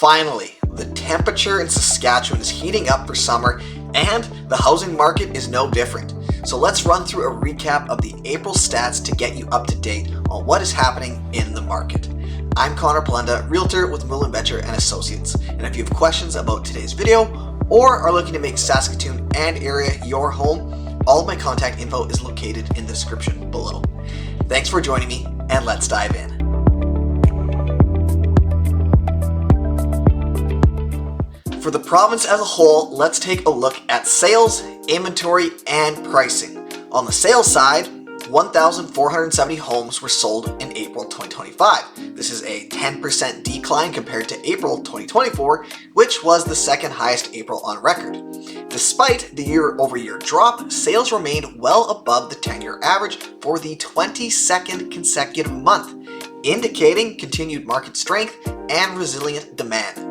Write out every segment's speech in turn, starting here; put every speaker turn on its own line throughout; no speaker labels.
Finally, the temperature in Saskatchewan is heating up for summer and the housing market is no different. So let's run through a recap of the April stats to get you up to date on what is happening in the market. I'm Conor, Palendat, realtor with Warman and Associates, and if you have questions about today's video or are looking to make Saskatoon and area your home, all of my contact info is located in the description below. Thanks for joining me, and let's dive in. For the province as a whole, let's take a look at sales, inventory, and pricing. On the sales side, 1,470 homes were sold in April 2025. This is a 10% decline compared to April 2024, which was the second highest April on record. Despite the year-over-year drop, sales remained well above the 10-year average for the 22nd consecutive month, indicating continued market strength and resilient demand.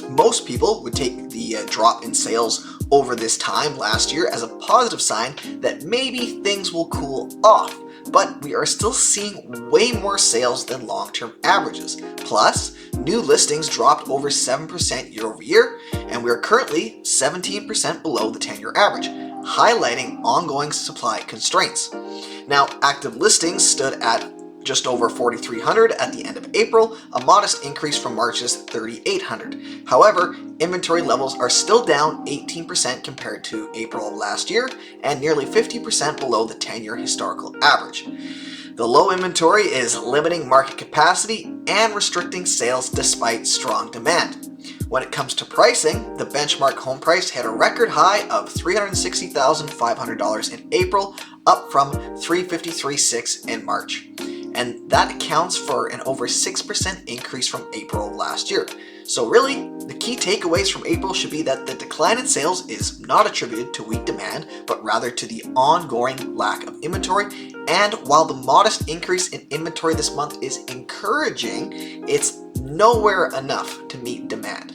Most people would take the drop in sales over this time last year as a positive sign that maybe things will cool off, but we are still seeing way more sales than long-term averages. Plus, new listings dropped over 7% year over year, and we are currently 17% below the 10-year average, highlighting ongoing supply constraints. Now, active listings stood at just over 4,300 at the end of April, a modest increase from March's 3,800. However, inventory levels are still down 18% compared to April of last year and nearly 50% below the 10-year historical average. The low inventory is limiting market capacity and restricting sales despite strong demand. When it comes to pricing, the benchmark home price hit a record high of $360,500 in April, up from $353,600 in March. And that accounts for an over 6% increase from April of last year. So really, the key takeaways from April should be that the decline in sales is not attributed to weak demand, but rather to the ongoing lack of inventory. And while the modest increase in inventory this month is encouraging, it's nowhere enough to meet demand.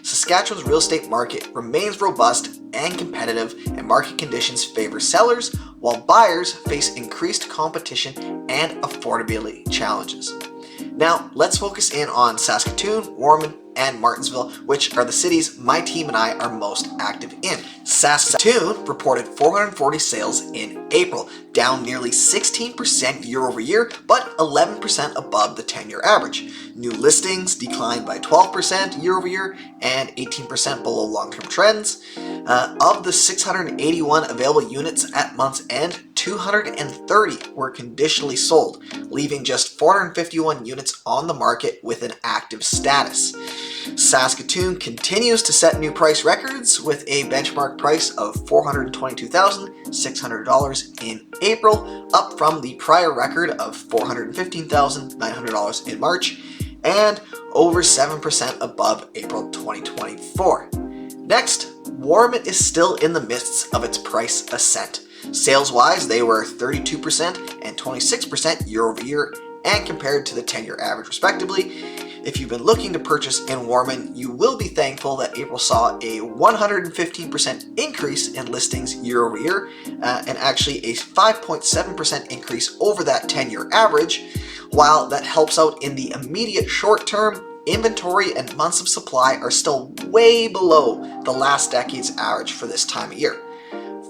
Saskatchewan's real estate market remains robust and competitive, and market conditions favor sellers, while buyers face increased competition and affordability challenges. Now, let's focus in on Saskatoon, Warman, and Martensville, which are the cities my team and I are most active in. Saskatoon reported 440 sales in April, down nearly 16% year over year, but 11% above the 10-year average. New listings declined by 12% year over year and 18% below long-term trends. Of the 681 available units at month's end, 230 were conditionally sold, leaving just 451 units on the market with an active status. Saskatoon continues to set new price records with a benchmark price of $422,600 in April, up from the prior record of $415,900 in March and over 7% above April 2024. Next, Warman is still in the midst of its price ascent. Sales-wise, they were 32% and 26% year over year and compared to the 10-year average respectively. If you've been looking to purchase in Warman, you will be thankful that April saw a 115% increase in listings year over year and actually a 5.7% increase over that 10-year average. While that helps out in the immediate short term, inventory and months of supply are still way below the last decade's average for this time of year.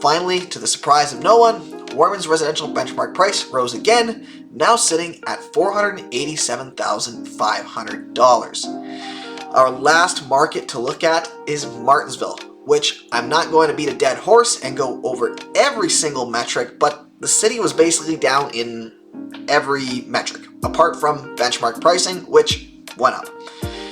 Finally, to the surprise of no one, Warman's residential benchmark price rose again, now sitting at $487,500. Our last market to look at is Martensville, which I'm not going to beat a dead horse and go over every single metric, but the city was basically down in every metric, apart from benchmark pricing, which went up.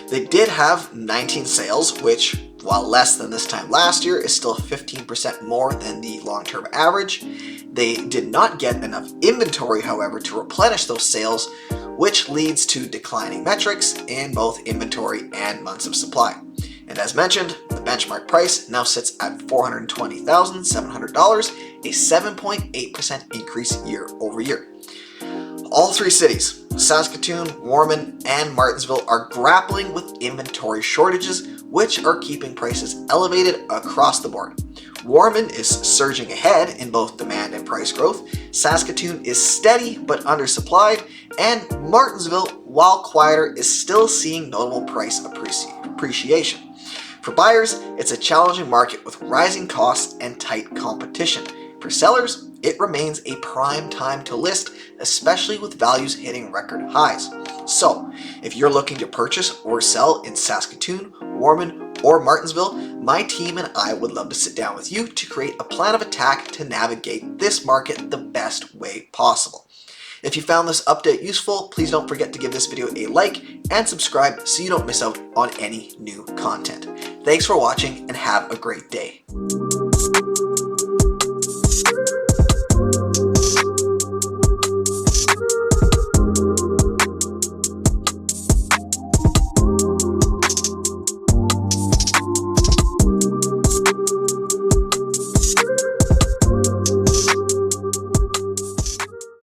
They did have 19 sales, which, while less than this time last year, is still 15% more than the long-term average. They did not get enough inventory, however, to replenish those sales, which leads to declining metrics in both inventory and months of supply. And as mentioned, the benchmark price now sits at $420,700, a 7.8% increase year over year. All three cities, Saskatoon, Warman, and Martensville, are grappling with inventory shortages, which are keeping prices elevated across the board. Warman is surging ahead in both demand and price growth. Saskatoon is steady but undersupplied, And Martensville, while quieter, is still seeing notable price appreciation. For buyers, it's a challenging market with rising costs and tight competition. For sellers, it remains a prime time to list, especially with values hitting record highs. So, if you're looking to purchase or sell in Saskatoon, Warman, or Martensville, my team and I would love to sit down with you to create a plan of attack to navigate this market the best way possible. If you found this update useful, please don't forget to give this video a like and subscribe so you don't miss out on any new content. Thanks for watching and have a great day.